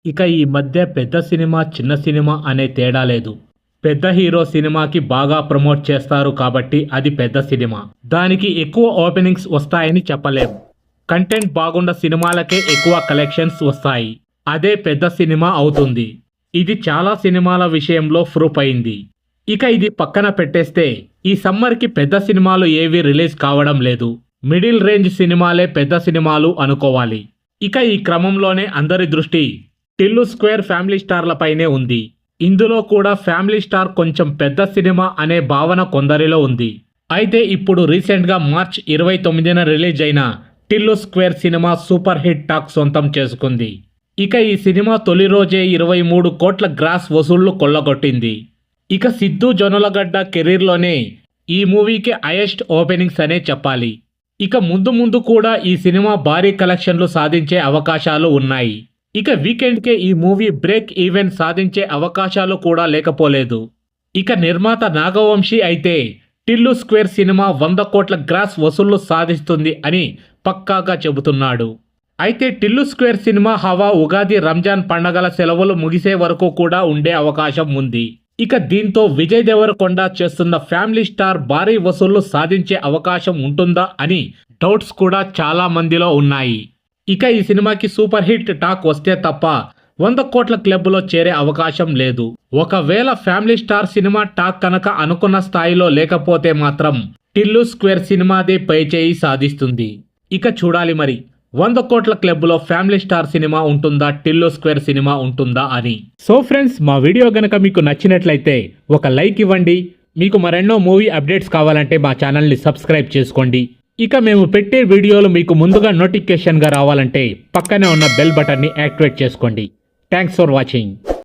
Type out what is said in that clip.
ఇక ఈ మధ్య పెద్ద సినిమా చిన్న సినిమా అనే తేడా లేదు. పెద్ద హీరో సినిమాకి బాగా ప్రమోట్ చేస్తారు కాబట్టి అది పెద్ద సినిమా. దానికి ఎక్కువ ఓపెనింగ్స్ వస్తాయని చెప్పలేం. కంటెంట్ బాగున్న సినిమాలకే ఎక్కువ కలెక్షన్స్ వస్తాయి. అదే పెద్ద సినిమా అవుతుంది. ఇది చాలా సినిమాల విషయంలో ప్రూఫ్ అయింది. ఇక ఇది పక్కన పెట్టేస్తే ఈ సమ్మర్కి పెద్ద సినిమాలు ఏవి రిలీజ్ కావడం లేదు. మిడిల్ రేంజ్ సినిమాలే పెద్ద సినిమాలు అనుకోవాలి. ఇక ఈ క్రమంలోనే అందరి దృష్టి టిల్లు స్క్వేర్ ఫ్యామిలీ స్టార్లపైనే ఉంది. ఇందులో కూడా ఫ్యామిలీ స్టార్ కొంచెం పెద్ద సినిమా అనే భావన కొందరిలో ఉంది. అయితే ఇప్పుడు రీసెంట్గా మార్చ్ 29న రిలీజ్ అయిన Tillu square cinema super hit talk సొంతం చేసుకుంది. ఇక ఈ సినిమా తొలి రోజే 23 కోట్ల గ్రాస్ వసూళ్లు కొల్లగొట్టింది. ఇక సిద్ధు జొన్నలగడ్డ కెరీర్లోనే ఈ మూవీకి హైయెస్ట్ ఓపెనింగ్స్ అనే చెప్పాలి. ఇక ముందు ముందు కూడా ఈ సినిమా భారీ కలెక్షన్లు సాధించే అవకాశాలు ఉన్నాయి. ఇక వీకెండ్కే ఈ మూవీ బ్రేక్ ఈవెన్ సాధించే అవకాశాలు కూడా లేకపోలేదు. ఇక నిర్మాత నాగవంశీ అయితే టిల్లు స్క్వేర్ సినిమా 100 కోట్ల గ్రాస్ వసూళ్లు సాధిస్తుంది అని పక్కాగా చెబుతున్నాడు. అయితే టిల్లు స్క్వేర్ సినిమా హవా ఉగాది రంజాన్ పండగల సెలవులు ముగిసే వరకు కూడా ఉండే అవకాశం ఉంది. ఇక దీంతో విజయ్ దేవరకొండ చేస్తున్న ఫ్యామిలీ స్టార్ భారీ వసూళ్లు సాధించే అవకాశం ఉంటుందా అని డౌట్స్ కూడా చాలా మందిలో ఉన్నాయి. ఇక ఈ సినిమాకి సూపర్ హిట్ టాక్ వస్తే తప్ప 100 కోట్ల క్లబ్లో చేరే అవకాశం లేదు. ఒకవేళ ఫ్యామిలీ స్టార్ సినిమా టాక్ కనుక అనుకున్న స్థాయిలో లేకపోతే మాత్రం టిల్లు స్క్వేర్ సినిమాదే పైచేయి సాధిస్తుంది. ఇక చూడాలి మరి 100 కోట్ల క్లబ్లో ఫ్యామిలీ స్టార్ సినిమా ఉంటుందా, టిల్లు స్క్వేర్ సినిమా ఉంటుందా అని. సో ఫ్రెండ్స్, మా వీడియో గనక మీకు నచ్చినట్లయితే ఒక లైక్ ఇవ్వండి. మీకు మరెన్నో మూవీ అప్డేట్స్ కావాలంటే మా ఛానల్ని సబ్స్క్రైబ్ చేసుకోండి. ఇక మేము పెట్టే వీడియోలు మీకు ముందుగా నోటిఫికేషన్గా రావాలంటే పక్కనే ఉన్న బెల్ బటన్ని యాక్టివేట్ చేసుకోండి. Thanks for watching.